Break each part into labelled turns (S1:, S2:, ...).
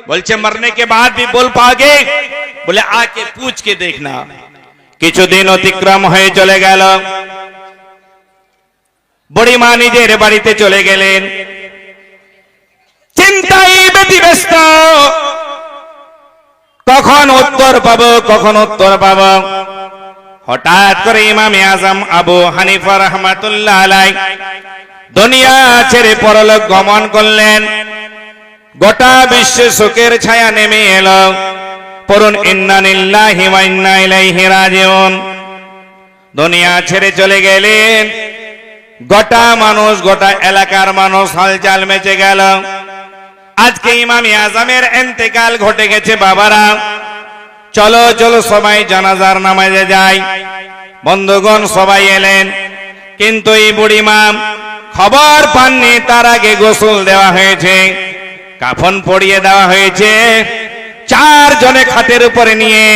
S1: बोलचे मरने के बाद भी बोल पाओगे? बोले आके पूछ के देखना। কিছুদিন অতিক্রম হয়ে চলে গেল। বুড়িমা নিজের বাড়িতে চলে গেলেন, চিন্তায় ব্যতিব্যস্ত, কখন উত্তর পাবো কখন উত্তর পাবো। হঠাৎ করে ইমামে আজম আবু হানিফা রাহমাতুল্লাহ আলাইহি দুনিয়া ছেড়ে পরলোক গমন করলেন। গোটা বিশ্বে শোকের ছায়া নেমে এলো। পড়ুন ইন্না লিল্লাহি ওয়া ইন্না ইলাইহি রাজিউন। দুনিয়া ছেড়ে চলে গেলেন। গোটা মানুষ, গোটা এলাকার মানুষ হালচাল মেচে গেল। আজকে ইমামে আজমের ইন্তেকাল ঘটে গেছে। বাবারা চলো চলো সবাই জানাজার নামাজে যাই। বন্ধুগণ সবাই এলেন, কিন্তু এই বুড়িমা খবর পাননি তার আগে গোসল দেওয়া হয়েছে, কাফন পরিয়ে দেওয়া হয়েছে। 4 জনে খাটের উপরে নিয়ে,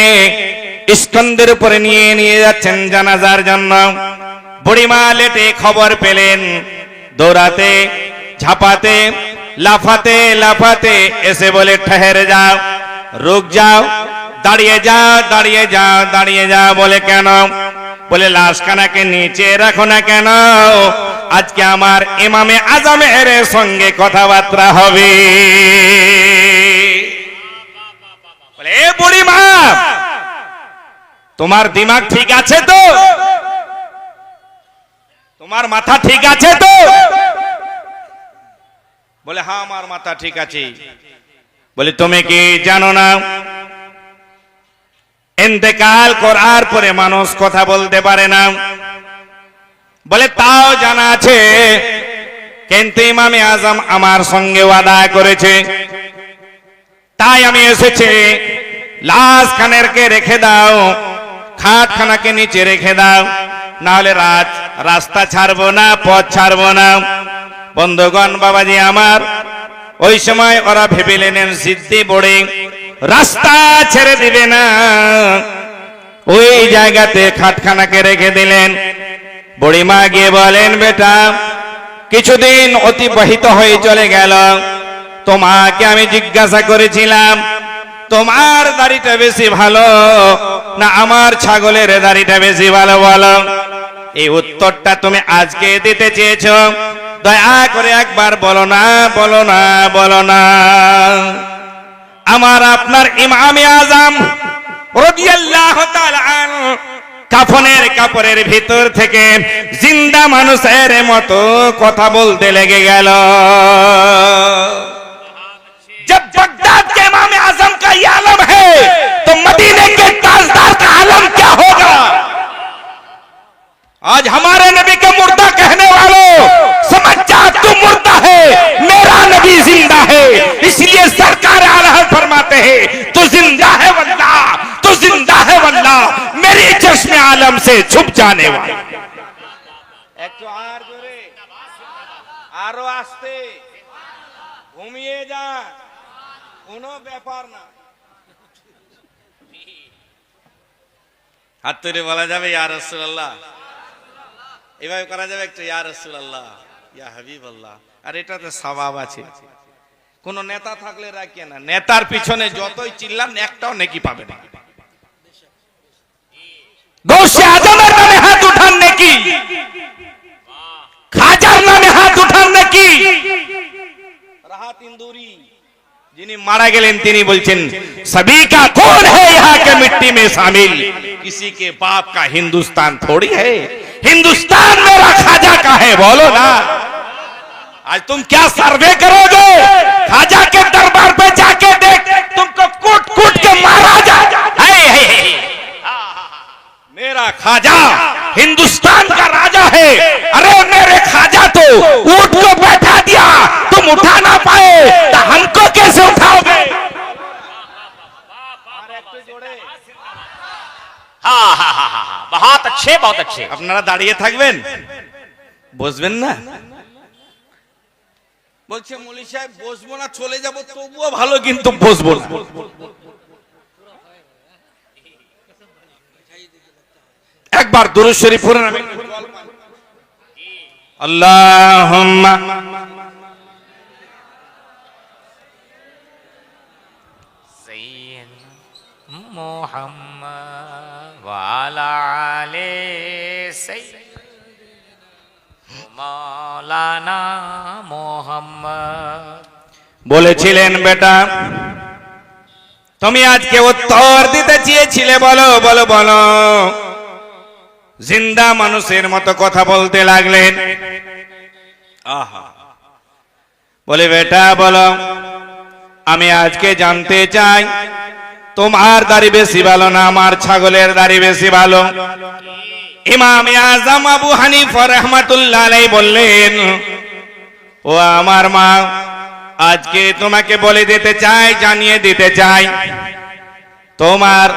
S1: স্কন্ধের উপরে নিয়ে যাচ্ছেন জানাজার জন্য। বুড়িমা লেটে খবর পেলেন, দৌড়াতে ঝাপাতে লাফাতে লাফাতে এসে বলে ঠেহেরে যাও, রুক যাও, দাঁড়িয়ে যাও দাঁড়িয়ে যাও দাঁড়িয়ে যাও। বলে কেন? বলে লাশখানাকে নিচে রাখো না কেন? আজকে আমার ইমামে আজমের সঙ্গে কথাবার্তা হবে। বলে এ বুড়িমা, তোমার দিমাগ ঠিক আছে তো? তোমার মাথা ঠিক আছে তো? বলে হ্যাঁ আমার মাথা ঠিক আছে। বলে তুমি কি জানো না ইন্তেকাল করার পরে মানুষ কথা বলতে পারে না? বলে তাও জানা আছে, কিন্তু ইমামে আজম আমার সঙ্গে ওয়াদা করেছে, তাই আমি এসেছি। লাশ খানেরকে রেখে দাও, খাটখানাকে নিচে রেখে দাও, না হলে রাস্তা ছাড়বো না, পথ ছাড়বো না। বন্ধুগণ বাবাজি আমার, ওই সময় ওরা ভেবেলেন সিদ্ধি বড়ে রাস্তা ছেড়ে দিবে না, ওই জায়গাতে খাটখানাকে রেখে দিলেন। বুড়িমা গিয়ে বলেন, বেটা কিছুদিন অতিবাহিত হয়ে চলে গেল, তোমাকে আমি জিজ্ঞাসা করেছিলাম তোমার দাড়িটা বেশি ভালো না আমার ছাগলের দাড়িটা বেশি ভালো বলো। এই উত্তরটা তুমি আজকে দিতে চেয়েছো, দয়া করে একবার বলো না বলো না বলো না। আমার আপনার ইমামে আজম রাদিয়াল্লাহু তাআলা আনহু কাফনের কাপড়ের ভিতর থেকে জিন্দা মানুষের মতো কথা বলতে লেগে গেল। जब बगदाद के इमाम आजम का ये आलम है तो मदीने के ताजदार का आलम क्या होगा? आज हमारे नबी के मुर्दा कहने वालों, समझ जा तू मुर्दा है, मेरा नबी जिंदा है। इसलिए सरकार आलम फरमाते हैं तू जिंदा है वल्लाह, तू जिंदा है वल्लाह, मेरी चश्मे आलम से छुप जाने वाला। एक तो आर जोरे आरो आस्ते घूमिए जा, কোনো ব্যাপার না। হাত তুলে বলা যাবে ইয়া রাসূলুল্লাহ, এভাবে করা যাবে একটু ইয়া রাসূলুল্লাহ, ইয়া হাবিবাল্লাহ। আর এটাতে সওয়াব আছে। কোন নেতা থাকলে রাখিয়ে না, নেতার পিছনে যতই চিল্লান একটাও নেকি পাবে না। গৌসে আজমের নামে হাত উঠান নেকি, খাজার নামে হাত উঠান নেকি। রাহাত ইন্দুরি যিনি মারা গেলেন তিনি বলছেন, सभी का कौन है यहाँ के मिट्टी में शामिल, किसी के बाप का हिंदुस्तान थोड़ी है, हिंदुस्तान मेरा खाजा का है। बोलो ना, आज तुम क्या सर्वे करोगे? खाजा के दरबार पे जाके देख, तुमको कूट कूट के मारा जाए। मेरा खाजा हिंदुस्तान का राजा है। अरे मेरे खाजा तो ऊंट को बैठा दिया, तुम उठा ना पाए तो हमको कैसे उठाओगे?
S2: हाँ हाँ हाँ हाँ, बहुत अच्छे बहुत अच्छे।
S1: আপনারা দাঁড়িয়ে থাকবেন, বসবেন না? বলছে মৌলী সাহেব বসবো না, চলে যাব, তবুও ভালো, কিন্তু বসবো না। একবার দুরূদ শরীফ পড়ুন। আল্লাহুম্মা
S2: سيدنا محمد وعلى آل سيدنا مولانا محمد
S1: বলেছিলেন বেটা তুমি আজকে উত্তর দিতে চেয়েছিলে, বলো বলো বলো। জিন্দা মানুষের মতো কথা বলতে লাগলেন। আহা, বলে বেটা বলো, আমি আজকে জানতে চাই তোমার দাড়ি বেশি ভালো না আমার ছাগলের দাড়ি বেশি ভালো? ইমাম আজম আবু হানিফা রাহমাতুল্লাহ আলাইহি বললেন, ও আমার মা, আজকে তোমাকে বলে দিতে চাই, জানিয়ে দিতে চাই, তোমার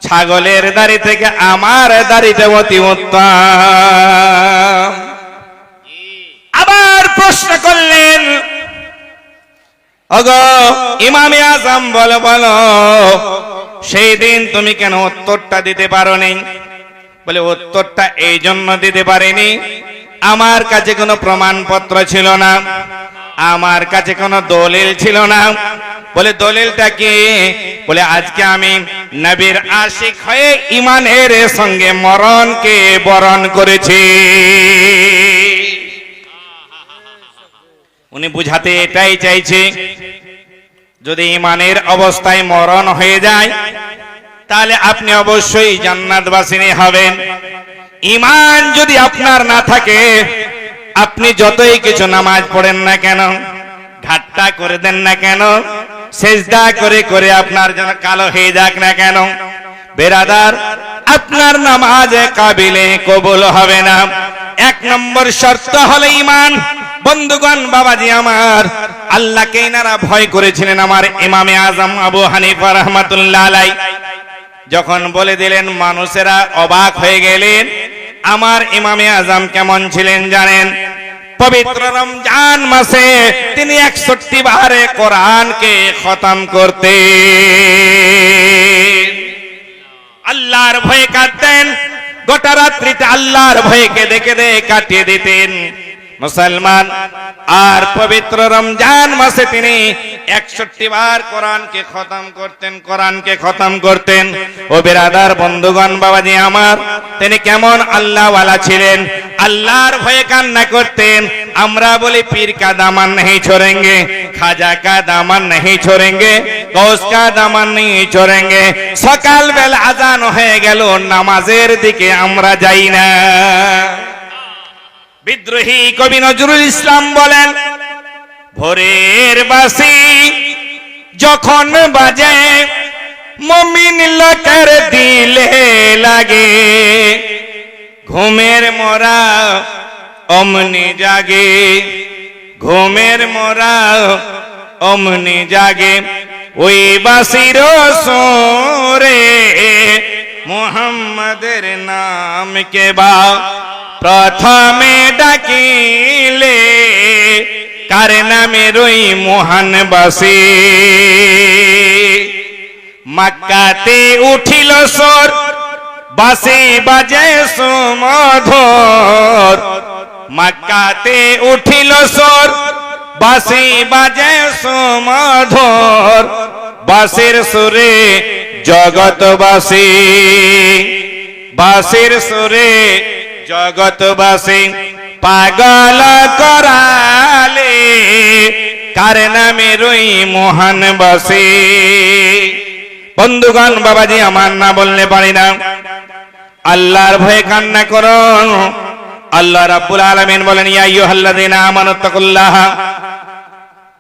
S1: ছাগলের দাড়ি থেকে আমার দাড়িটা অতি উত্তম। আবার প্রশ্ন করলেন, ওগো ইমামে আজম বলো বলো, সেই দিন তুমি কেন উত্তরটা দিতে পারোনি? বলে উত্তরটা এই জন্য দিতে পারিনি, আমার কাছে কোনো প্রমাণপত্র ছিল না, আমার কাছে কোনো দলিল ছিল না। বলে দলিলটা কি? বলে আজকে আমি নবীর আশিক হয়ে ইমানের সঙ্গে মরণকে বরণ করেছি। উনি বুঝাতে এটাই চাইছে, যদি ইমানের অবস্থায় মরণ হয়ে যায় তাহলে আপনি অবশ্যই জান্নাতবাসিনী হবেন। ইমান যদি আপনার না থাকে, আপনি যতই কিছু নামাজ পড়েন না কেন, ঠাট্টা করে দেন না কেন, সেজদা করে করে আপনার যেন কালো হয়ে যাক না কেন, বেরাদার আপনার নামাজে কাবিলে কবুল হবে না। এক নম্বর শর্ত হলো ইমান। বন্ধুগণ, বাবাজি আমার, আল্লাহকে ইনারা ভয় করেছিলেন। আমার ইমামে আজম আবু হানিফা রাহমাতুল্লাহ আলাইহি যখন বলে দিলেন, মানুষেরা অবাক হয়ে গেলেন। আমার ইমামে আজম কেমন ছিলেন জানেন? পবিত্র রমজান মাসে তিনি 61 বারে কোরআনকে খতম করতেন। আল্লাহর ভয়ে কাঁদতেন, গোটা রাত্রিতে আল্লাহর ভয়ে কেঁদে কেঁদে কাটিয়ে দিতেন মুসলমান। আর পবিত্র রমজান মাসে তিনি 61 বার কোরআনকে খতম করতেন, কোরআনকে খতম করতেন। ও বিরাদার বন্ধুগণ, বাবাজি আমার, তিনি কেমন আল্লাহওয়ালা ছিলেন, আল্লাহর ভয়ে কান্না করতেন। আমরা বলি পীর কা দামান नहीं छोड़ेंगे, খাজা কা দামান नहीं छोड़ेंगे, গৌস কা দামান नहीं छोड़ेंगे। সকাল বেলা আজান হয়ে গেল, নামাজের দিকে আমরা যাই না। বিদ্রোহী কবি নজরুল ইসলাম বলেন, ভোরের বাঁশি যখন বাজে মুমিন লোকের দিলে লাগে, ঘুমের মোরা অমনি জাগে, ঘুমের মোরা অমনি জাগে। ওই বাঁশির সুরে মুহাম্মাদের নাম কে বা প্রথমে ডাকিলে, কার নামে রই মহান বাসি। মক্কাতে উঠিল সোর, বাঁশি বাজে সুমধুর। মক্কাতে উঠিল সোর, বাঁশি বাজে সুমধুর। বাঁশির সুরে জগৎবাসী, বাঁশির সুরে জগৎবাসী পাগল করালে, কার নামে রই মহান বাসি। বন্ধুগণ, বাবাজি আমার, না বললে পারি না। আল্লাহর ভয়ে কান্না করুন। আল্লাহ রাব্বুল আলামিন বলেন, ইয়া আইয়ুহাল্লাযীনা আমানুত্তাকুল্লাহা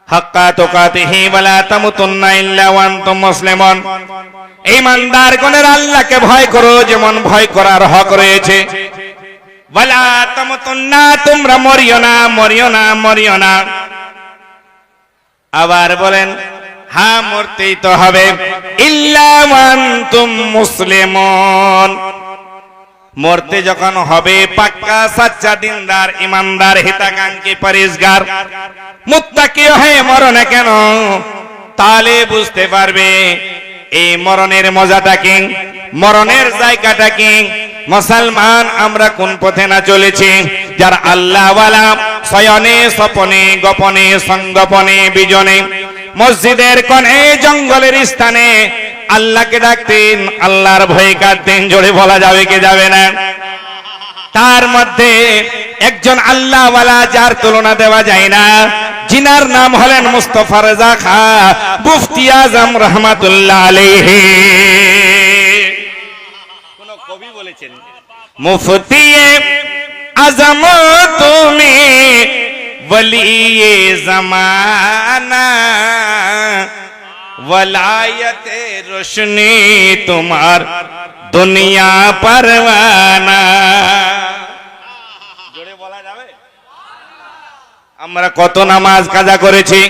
S1: হাক্কা তুকাতিহি ওয়া লা তামুতুন্না ইল্লা ওয়া আনতুম মুসলিমুন। ঈমানদারগণের আল্লাহকে ভয় করো যেমন ভয় করার হক রয়েছে। ওয়ালা তামুতুন্না, তোমরা মরিও না, মরিও না, মরিও না। আবার বলেন, হ্যাঁ মরতেই তো হবে, ইল্লা ওয়া আনতুম মুসলিমুন। মরতে যখন হবে পাক্কা সাচ্চা দিনদার ইমানদার হিতাকাঙ্ক্ষী পরিষ্কার মুত্তাকি হয়ে মরো না কেন, তাহলে বুঝতে পারবে এই মরণের মজাটা কি, মরণের জায়গাটা কি। মুসলমান, আমরা কোন পথে না চলেছি? যারা আল্লাহওয়ালা, শয়নে স্বপনে গোপনে সংগোপনে বিজনে মসজিদের কোণে জঙ্গলের স্থানে আল্লাহকে ডাকতেন, আল্লাহর ভয়ে কাঁদতেন। জোরে বলা যাবে কি যাবে না? তার মধ্যে একজন আল্লাহওয়ালা যার তুলনা দেওয়া যায় না, যিনার নাম হলেন মুস্তাফা রেজা খা মুফতি আজম রহমাতুল্লাহ আলাইহি। কোন কবি বলেছেন, মুফতি আজম তুমি ওলিয়ে জামানা, ওলায়তে রোশনি তোমার দুনিয়া পরওয়ানা। জোরে বলা যাবে? আমরা কত নামাজ কাজা করেছি,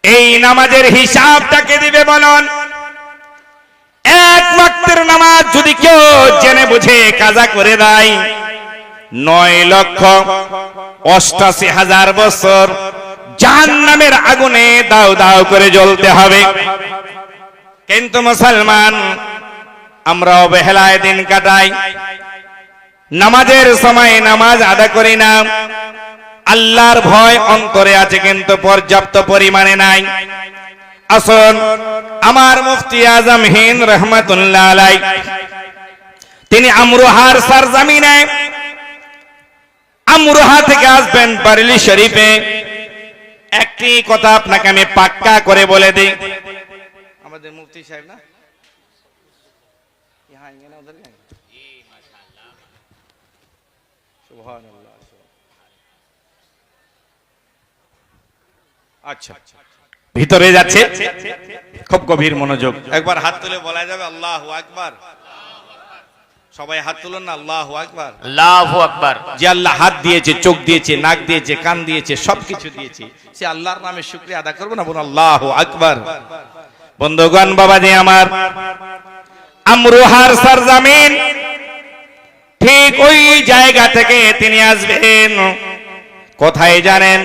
S1: এই নামাজের হিসাবটাকে দিবে বলুন? এক ওয়াক্তের নামাজ যদি কেউ জেনে বুঝে কাজা করে দেয়, 9,88,000 বছর জাহান্নামের আগুনে দাউ দাউ করে জ্বলতে হবে। কিন্তু মুসলমান আমরা অবহেলায় দিন কাটাই, নামাজের সময় নামাজ আদা করি না। আল্লাহর ভয় অন্তরে আছে কিন্তু পর্যাপ্ত পরিমাণে নাই। আসুন আমার মুফতি আজম হিন্দ রহমাতুল্লাহ আলাইহি, তিনি আমরোহার সরজমিনে, আমরোহা থেকে আসবেন বারেলি শরীফে। একটি কথা আপনাকে আমি পাক্কা করে বলে দিই, আমাদের মুফতি সাহেব না আচ্ছা ভিতরে যাচ্ছে, খুব গভীর মনোযোগ। একবার হাত তুলে বলা যাবে আল্লাহু আকবার? সবাই হাত তুলুন না, আল্লাহু আকবার।
S2: আল্লাহু আকবার।
S1: যে আল্লাহ হাত দিয়েছে, চোখ দিয়েছে, নাক দিয়েছে, কান দিয়েছে, সবকিছু দিয়েছে, সে আল্লাহর নামে শুকরিয়া আদা করবো না? বলুন আল্লাহু আকবার। বন্ধুগণ, বাবাজি আমার, আমরোহার সরজমিন, ঠিক ওই জায়গা থেকে তিনি আসবেন কোথায় জানেন?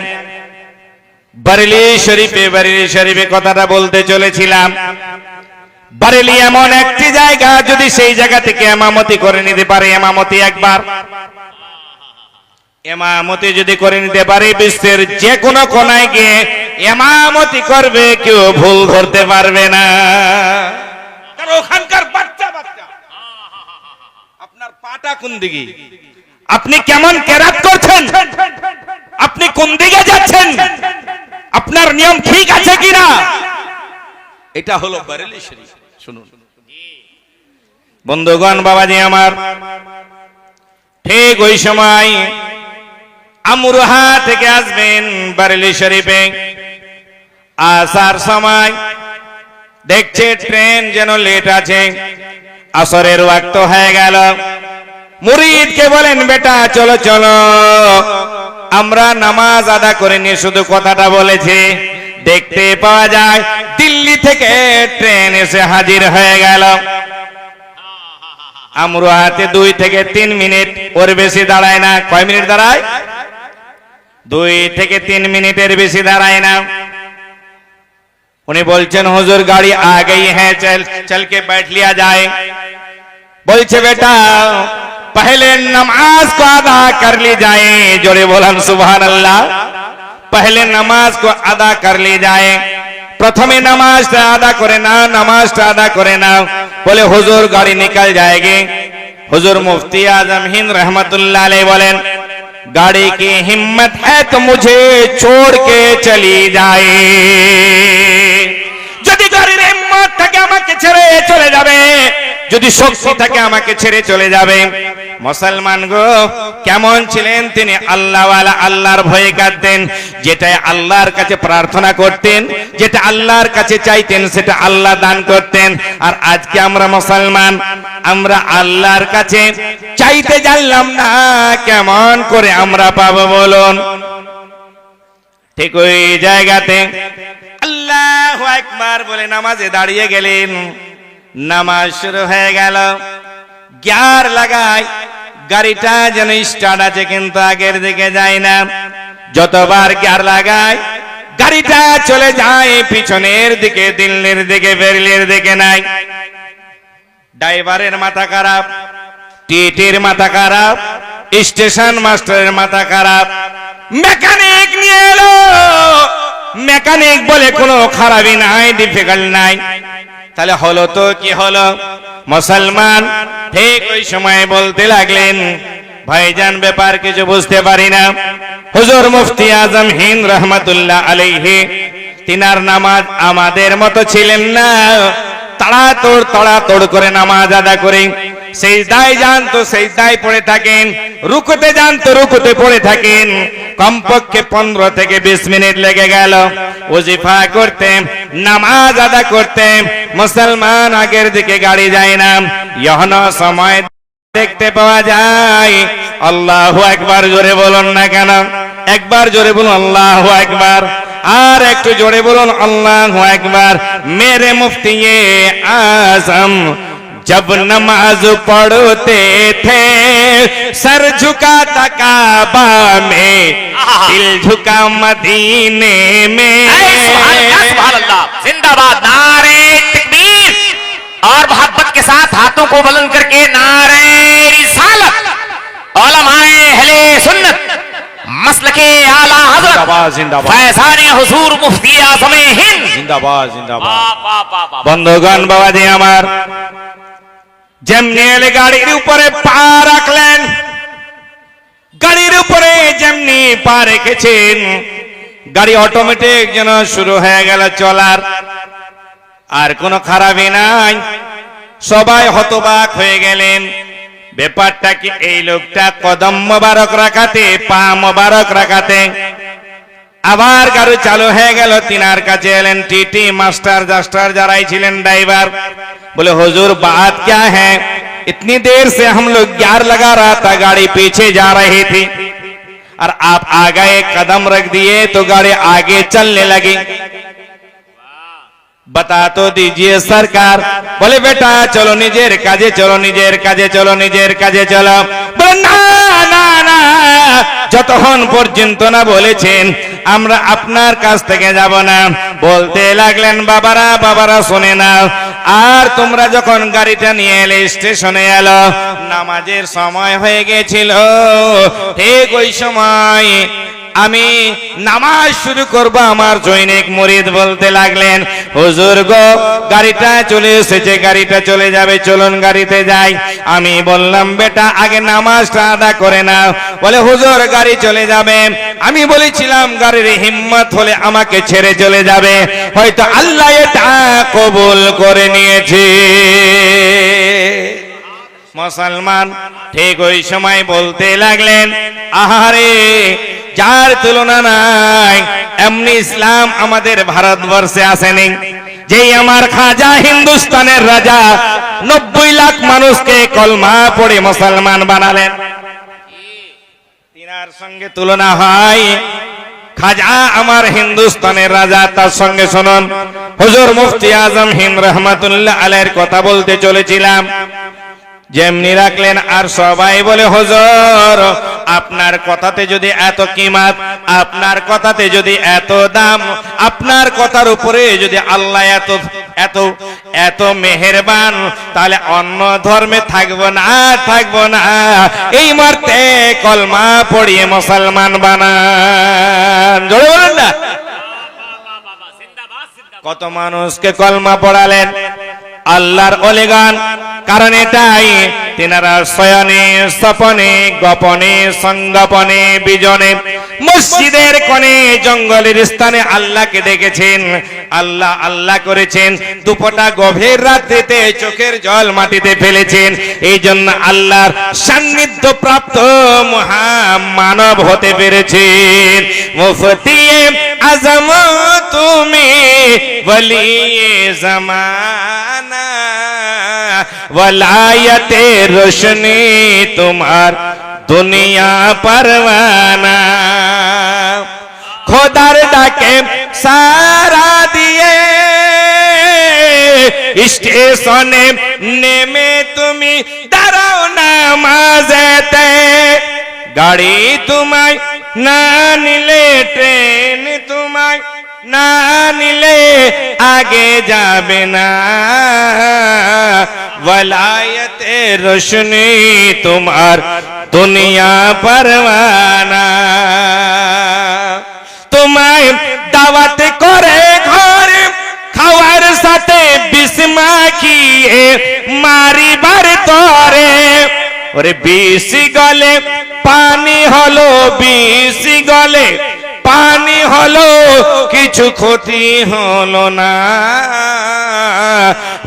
S1: বারেলি শরীফে। বারেলি শরীফে কথাটা বলতে চলেছিলাম। বারেলি এমন একটি জায়গা, যদি সেই জায়গা থেকে ইমামতি করে নিতে পারে, ইমামতি একবার ইমামতি যদি করে নিতে পারে, বিশ্বের যে কোনো কোনায় গিয়ে ইমামতি করবে, কেউ ভুল ধরতে পারবে না। কারণ ওখানকার বাচ্চা বাচ্চা, আপনার পাটা কোন দিকে, আপনি কেমন কেরাত করছেন, আপনি কোন দিকে যাচ্ছেন, আপনার নিয়ম ঠিক আছে কিনা, এটা হলো বারেলি শরীফ। শুনুন বন্ধুগণ, বাবাজি আমার, ঠিক ওই সময় আমরোহা থেকে আসবেন বারেলি শরীফে। আসার সময় দেখছে ট্রেন যেন লেট আছে, আসরের ওয়াক্ত হয়ে গেল। মুরিদকে বলেন, বেটা চলো চলো, আমরা নামাজ আদা করে নিয়ে শুধু কথাটা বলেছি। দেখতে পাওয়া যায় দিল্লি থেকে ট্রেন এসে হাজির হয়ে গেল। আমরোহাতে 2 থেকে 3 মিনিট, ওর বেশি দাঁড়ায় না। কয় মিনিট দাঁড়ায়? 2 থেকে 3 মিনিটের বেশি দাঁড়ায় না। উনি বলছেন, হুজুর গাড়ি আ গई है, चल के बैठ लिया जाए। বলছে, বেটা पहले नमाज को अदा कर ली जाए। जोरे बोलन सुभान अल्लाह। पहले नमाज को अदा कर ली जाए। प्रथमे नमाजটা আদা করে না, নামাজটা আদা করে না। বলে, হুজুর গাড়ি निकल जाएगी। হুজুর মুফতি आजम हिंद रहमतुल्लाह अलैह बोलेन, गाड़ी की हिम्मत है तो मुझे छोड़ के चली जाए। যদি গাড়ির হিম্মত থাকে আমাকে ছেড়ে চলে যাবে, যদি শক্তি থাকে আমাকে ছেড়ে চলে যাবে। মুসলমান গো, কেমন ছিলেন তিনি? আল্লাহওয়ালা, আল্লাহর ভয়ে কাঁদতেন। যেটা আল্লাহর কাছে প্রার্থনা করতেন, যেটা আল্লাহর কাছে চাইতেন, সেটা আল্লাহ দান করতেন। আর আজকে আমরা মুসলমান, আমরা আল্লাহর কাছে চাইতে জানলাম না, কেমন করে আমরা পাবো বলুন? ঠিক ওই জায়গাতে আল্লাহু আকবার বলে নামাজে দাঁড়িয়ে গেলেন। নামাজ শুরু হয়ে গেল। গিয়ার লাগায়, গাড়িটা যেন স্টার্ট আছে কিন্তু আগের দিকে যায় না। যতবার গিয়ার লাগায় গাড়িটা চলে যায় পিছনের দিকে, দিল্লির দিকে, বেরেলির দিকে নাই। ড্রাইভারের মাথা খারাপ, টিটির মাথা খারাপ, স্টেশন মাস্টারের মাথা খারাপ। মেকানিক নিয়ে এলো, মেকানিক বলে কোনো খারাপই নাই, ডিফিকাল্ট নাই। তাহলে হলো তো কি হলো? মুসলমান ঠিক ওই সময় বলতে লাগলেন, ভাইজান ব্যাপার কিছু বুঝতে পারি না। হুজুর মুফতি আজম হিন্দ রহমাতুল্লাহ আলাইহি, তিনার নামাজ আমাদের মতো ছিলেন না। তাড়াতাড়ি করে নামাজ আদা করে সেজদায় যান তো সেজদায় পড়ে থাকেন, রুকুতে যান তো রুকুতে পড়ে থাকেন। কমপক্ষে 15 থেকে 20 মিনিট লেগে গেল ওজিফা করতে, নামাজ আদা করতে। মুসলমান আগের দিকে গাড়ি যায় না, এখনো সময় দেখতে পাওয়া যায়। আল্লাহু আকবার জোরে বলুন না কেন? একবার জোরে বলুন আল্লাহু আকবার, আর একটু জোরে বলুন আল্লাহু আকবার। মেরে মুফতি आजम जब नमाज पढ़ते थे सर झुकाता काबा में, दिल झुका मदीने में।
S2: सुभान अल्लाह, जिंदाबाद, नारे तकबीर, और मोहब्बत के साथ हाथों को बुलंद करके नारे रिसालत। उलमाए अहले सुन्नत मसलके आला हज़रत फैज़ाने हुजूर मुफ्ती आज़म हिंद
S1: जिंदाबाद जिंदाबाद।
S2: जिंदाबाद।
S1: বন্ধুগণ বাবাজি আমার, যেমনি এলে গাড়ির উপরে পা রাখলেন, গাড়ির উপরে যেমনি পা রেখেছেন, গাড়ি অটোমেটিক যেন শুরু হয়ে গেল চলার। আর কোনো খারাপই নাই, সবাই হতবাক হয়ে গেলেন। ব্যাপারটা কি? এই লোকটা কদম মোবারক রাখাতে, পা মোবারক রাখাতে আবার গাড়ি চালু হয়ে গেল। তিনার কাছে এলেন টিটি মাস্টার জাস্টার যারাই ছিলেন, ড্রাইভার। बोले हुजूर बात क्या है? इतनी देर से हम लोग गियर लगा रहा था, गाड़ी पीछे जा रही थी और आप आगे एक कदम रख दिए तो गाड़ी आगे चलने लगी। बता तो दीजिए सरकार। बोले बेटा चलो निजेर काजे चलो, निजेर काजे चलो, निजेर काजे चलो। बोले ना ना ना, যতক্ষণ পর্যন্ত না বলেছেন আমরা আপনার কাছ থেকে যাব না। বলতে লাগলেন বাবারা বাবারা শোনে না, আর তোমরা যখন গাড়িটা নিয়ে এলে স্টেশনে এলো, নামাজের সময় হয়ে গেছিল। ঠিক ওই সময় আমি নামাজ শুরু করব। আমার জৈনিক মুরিদ বলতে লাগলেন, হুজুর গো গাড়িটা চলে এসেছে, গাড়িটা চলে যাবে, চলুন গাড়িতে যাই। আমি বললাম বেটা আগে নামাজটা আদা করে নাও। বলে হুজুর গাড়ি চলে যাবে। আমি বলেছিলাম গাড়ির হিম্মত হলে আমাকে ছেড়ে চলে যাবে, হয়তো আল্লাহ এটা কবুল করে নিয়েছে। মুসলমান ঠিক ওই সময় বলতে লাগলেন, আহারে যার তুলনা নাই, এমনি ইসলাম আমাদের ভারতবর্ষে আসেনি। যেই আমার খাজা হিন্দুস্তানের রাজা 90 লাখ মানুষকে কলমা পড়ে মুসলমান বানালেন, তিনার সঙ্গে তুলনা হয় খাজা আমার হিন্দুস্তানের রাজা। তার সঙ্গে শুনুন হুজুর মুফতি আজম হিন্দ রহমাতুল্লাহ আলাইহির কথা বলতে চলেছিলাম। যেমনি রাখলেন আর সবাই বলে হুজুর আপনার কথাতে যদি এত কিমাত, আপনার কথাতে যদি এত দাম, আপনার কথার উপরে যদি আল্লাহ এত এত এত মেহেরবান, তাহলে অন্য ধর্মে থাকবো না থাকবো না, এই মুহূর্তে কলমা পড়িয়ে মুসলমান বানান। জোরে বলেন না। কত মানুষকে কলমা পড়ালেন আল্লাহর ওলিগান। কারণ এটাই তিনারা শয়নে স্বপনে গোপনে সংগোপনে বিজনে মসজিদের কোণে জঙ্গলের স্থানে আল্লাহকে দেখেছেন, আল্লাহ আল্লাহ করেছেন। দুপটা গভীর রাত্রিতে চোখের জল মাটিতে ফেলেছেন। এই জন্য আল্লাহর সান্নিধ্য প্রাপ্ত মহামানব হতে পেরেছেন। মুফতি আজম তুমি ওলিয়ে জামানা, वलायते रोशनी तुम्हार दुनिया परवाना। खोदार डाके सारा दिए स्टेशने नेमे তুমি দাঁড়াও নামাজেতে। গাড়ি তোমায় না নিলে, ট্রেন তোমায় না নিলে আগে যাবে না। वलायते रोशनी तुम्हार दुनिया परवाना। তোমায় দাওয়াত করে ঘরে খাওয়ার সাথে বিষ মাখিয়ে মারিবার তরে ওরে বিষ গলে পানি হলো বিষ গলে পানি হলো কিছু ক্ষতি হলো না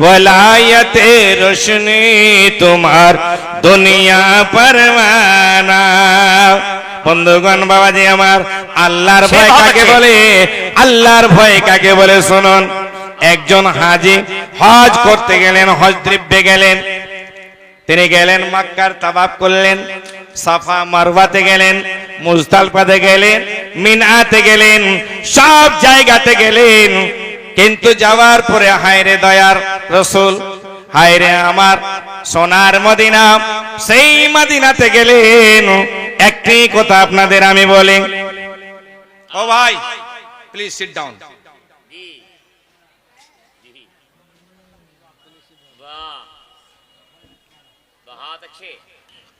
S1: ওলায়তে রোশনি তোমার দুনিয়া পরওয়ানা। বন্ধুগণ বাবাজি আমার, আল্লাহর ভয় কাকে বলে? আল্লাহর ভয় কাকে বলে শুনুন। একজন হাজী হজ করতে গেলেন, হজ দ্রব্যে গেলেন। তিনি গেলেন মক্কার তাওয়াফ করলেন, সাফা মারওয়াতে গেলেন, মুজদালিফাতে গেলেন, মিনাতে গেলেন, সব জায়গাতে গেলেন। কিন্তু যাওয়ার পরে হায়রে দয়ার রাসূল, হায়রে আমার সোনার মদিনা, সেই মদিনাতে গেলেন। একটি কথা আপনাদের আমি বলি। ও ভাই প্লিজ সিট ডাউন।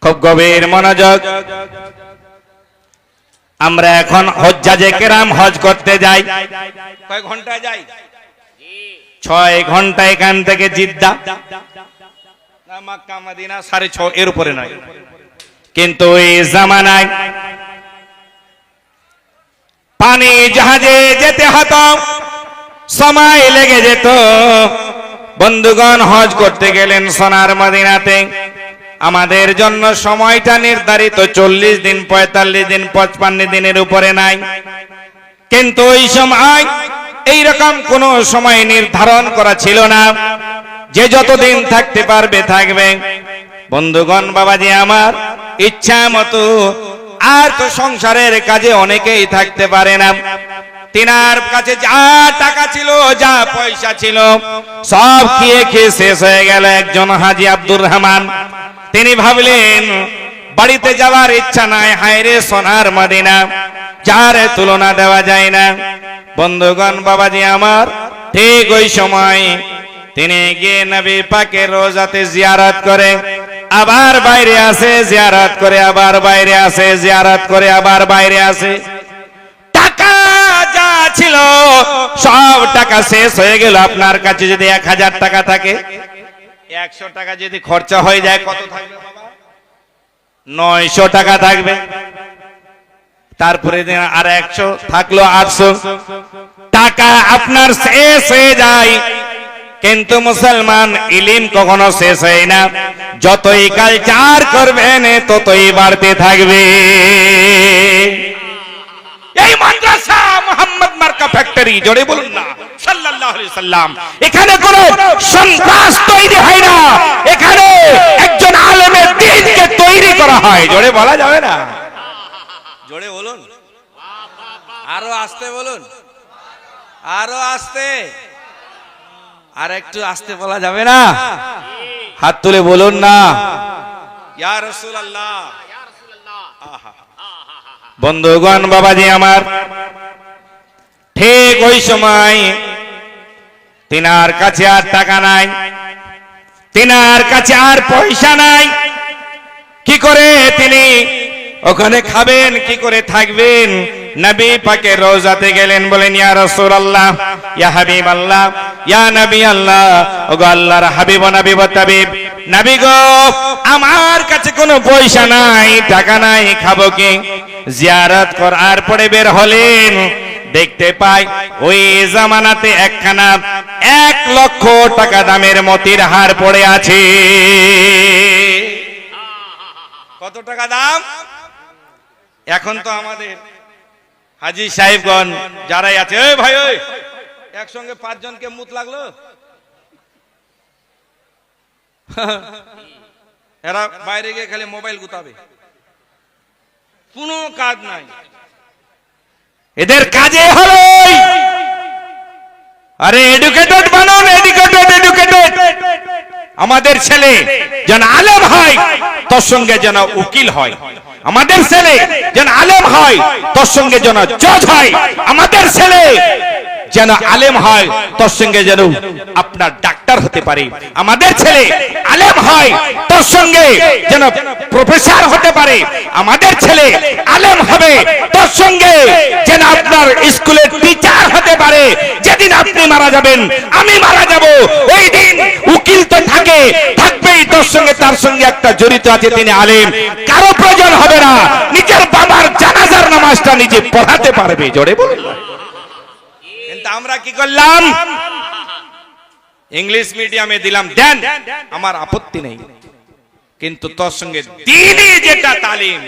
S1: খুব গভীর মনোযোগ। আমরা এখন হজ্জাজে কেরাম হজ করতে যাই। কয় ঘন্টা যাই? 6 ঘন্টা এখান থেকে জিদ্দা, মক্কা মদিনা 6.5 এর উপরে নয়। কিন্তু এই জামানায় পানি জাহাজে যেতে হতো, সময় লেগে যেত। বন্ধুগণ হজ করতে গেলেন সোনার মদিনাতে, আমাদের জন্য সময়টা নির্ধারিত 40 দিন, 45 দিন, 55 দিনের উপরে নাই। কিন্তু ওই সময় এইরকম কোনো সময় নির্ধারণ করা ছিল না যে যতদিন থাকতে পারবে থাকবে। বন্ধুগণ বাবাজি আমার, ইচ্ছা মতো আর তো সংসারের কাজে অনেকেই থাকতে পারে না। তিনার কাছে যা টাকা ছিল, যা পয়সা ছিল, সব খেয়ে খেয়ে শেষ হয়ে গেল। একজন হাজী আব্দুর রহমান, তিনি ভাবলেন বাড়িতে যাওয়ার ইচ্ছা নাই, হায়রে সোনার মদিনা, যার তুলনা দেওয়া যায় না। বন্ধুগণ বাবাজি আমার, ঠিক ওই সময় তিনি গিয়ে নবী পাকের রোজাতে জিয়ারত করে, আবার বাইরে আসে, জিয়ারত করে আবার বাইরে আসে, জিয়ারত করে আবার বাইরে আসে। টাকা যা ছিল সব টাকা শেষ হয়ে গেল। আপনার কাছে যদি 1000 টাকা থাকে, 100 টাকা যদি খরচা হয়ে যায়, কত থাকবে বাবা? 900 টাকা থাকবে। তারপরে আর 100 থাকলো 800 টাকা আপনার শেষ হয়ে যায়। কিন্তু মুসলমান, ইলম কখনো শেষ হয় না। যতই কালচার করবেন ততই বাড়তে থাকবে। এই মাদ্রাসা মুহাম্মদ মার্কা ফ্যাক্টরি, জোরে বলুন না সাল্লাল্লাহু আলাইহি সাল্লাম। এখানে কোনো সন্ত্রাস তৈরি হয় না, এখানে একজন আলেমের দ্বীনকে তৈরি করা হয়। জোরে বলা যাবে না? জোরে বলুন, আরো আস্তে বলুন, আরো আস্তে। আর একটু আস্তে বলা যাবে না? হাত তুলে বলুন না ইয়া রাসূলুল্লাহ। বন্ধুগণ বাবাজি আমার, ঠিক ওই সময় তিনার কাছে আর টাকা নাই, তিনার কাছে আর পয়সা নাই। কি করে তিনি ওখানে খাবেন, কি করে থাকবেন? নবী পাকের রওজাতে গেলেন, বলেন ইয়া রাসূলুল্লাহ, ইয়া হাবিবাল্লাহ, ইয়া নবী আল্লাহ, ওগো আল্লাহর হাবিব ও নবী ও তাবিব, নবী গো, আমার কাছে কোনো পয়সা নাই, টাকা নাই, খাবো কি? জিয়ারত করার পরে বের হলেন, দেখতে পাই ওই জামানাতে একখানা 1 লক্ষ টাকা দামের মতির হার পড়ে আছে। কত টাকা দাম? এখন তো আমাদের হাজী সাহেবগণ যারাই আছে, ওই ভাই ওই একসঙ্গে 5 জনকে মুত লাগলো, এরা বাইরে গিয়ে খালি মোবাইল গুতাবে, কোনো কাজ নাই এদের। কাজে হলো আরে এডুকেটেড বানান, এডুকেটেড এডুকেটেড। আমাদের ছেলে যেন আলেম হয়, তোর সঙ্গে যেন উকিল হয়। আমাদের ছেলে যেন আলেম হয়, তোর সঙ্গে যেন জজ হয়। আমাদের ছেলে যেন আলেম হয়, তোর সঙ্গে যেন আপনার ডাক্তার ডাক্তার হতে পারে, আমাদের ছেলে আলেম হয় তোর সঙ্গে যেন প্রফেসর হতে পারে, আমাদের ছেলে আলেম হবে তোর সঙ্গে যেন আপনার স্কুলের টিচার হতে পারে। যেদিন আপনি মারা যাবেন, আমি মারা যাব, ওই দিন উকিল তো থাকবেই তোর সঙ্গে, তার সঙ্গে একটা জড়িত আছে, তিনি আলেম। কারো প্রয়োজন হবে না, নিজের বাবার জানাজার নামাজটা নিজে পড়াতে পারবে। জোরে বলুন। কিন্তু আমরা কি করলাম? ইংলিশ মিডিয়ামে দিলাম, দেন, আমার আপত্তি নেই, কিন্তু তোর সঙ্গে দ্বীনি যেটা তালিম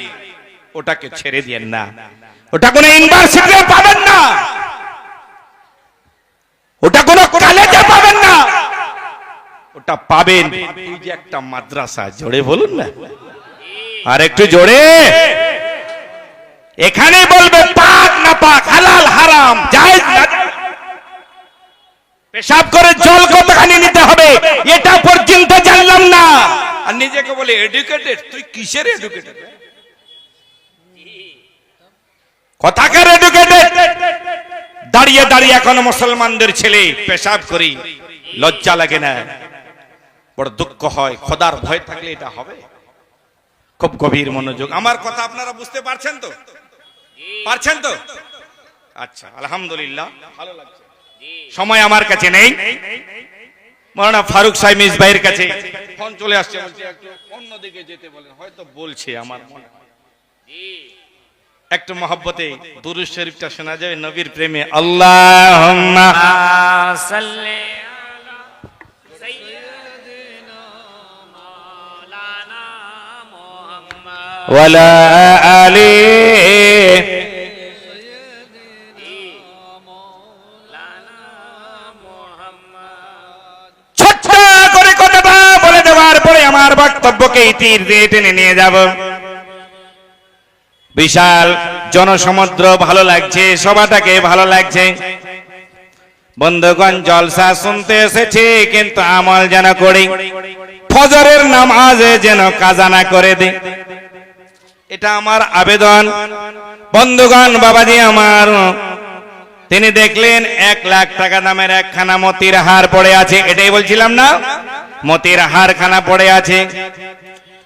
S1: ওটাকে ছেড়ে দিয়েন না। ওটা কোনো ইউনিভার্সিটিতে পাবেন না, ওটা কোনো কলেজে পাবেন না, ওটা পাবেন এই যে একটা মাদ্রাসা। জোরে বলুন না, আর একটু জোরে। এখানে বলবে পাক না পাক, হালাল হারাম, জায়েজ না জায়েজ, পেশাব করে জল কতখানি নিতে হবে এটা পর্যন্ত জানলাম না। আর নিজেকে বলে এডুকেটেড। তুই কিসের এডুকেটেড? কথাকার এডুকেটেড? দাঁড়িয়ে দাঁড়িয়ে এখন মুসলমানদের ছেলে পেশাব করি, লজ্জা লাগে না? বড় দুঃখ হয়। খোদার ভয় থাকলে এটা হবে। খুব গভীর মনোযোগ। আমার কথা আপনারা বুঝতে পারছেন তো? পারছেন তো? আচ্ছা, আলহামদুলিল্লাহ, ভালো লাগছে। সময় আমার কাছে নেই। মাওলানা ফারুক সাহেব মিস ভাইয়ের কাছে ফোন চলে আসছে, বলছে একটু অন্যদিকে যেতে বলেন, হয়তো বলছে আমার মনে হয়। একটু মহব্বতে দুরূদ শরীফটা শোনা যাবে নবীর প্রেমে। আল্লাহুম্মা সাল্লি আলা সাইয়্যিদিনা মাওলানা মুহাম্মদ ওয়া আলা আলি আমার বক্তব্যকে ইতির দিয়ে টেনে নিয়ে যাব। বিশাল জনসমুদ্র, ভালো লাগছে, সভাটাকে ভালো লাগছে। বন্ধুগণ, জলসা শুনতে এসেছে কিন্তু আমল যেন করি, ফজরের নামাজে যেন কাজা না করে দে, এটা আমার আবেদন। বন্ধুগণ, বাবাজি আমার, তিনি দেখলেন 1 লাখ টাকা দামের একখানা মতির হার পড়ে আছে। এটাই বলছিলাম না, মতির হার খানা পড়ে আছে।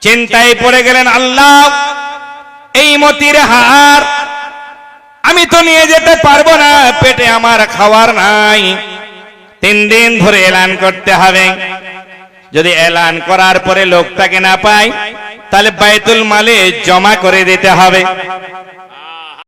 S1: চিন্তায় পড়ে গেলেন, আল্লাহ, এই মতির হার আমি তো নিয়ে যেতে পারবো না, পেটে আমার খাওয়ার নাই, 3 দিন ধরে এলান করতে হবে। যদি এলান করার পরে লোকটাকে না পাই, তাহলে বাইতুল মালে জমা করে দিতে হবে।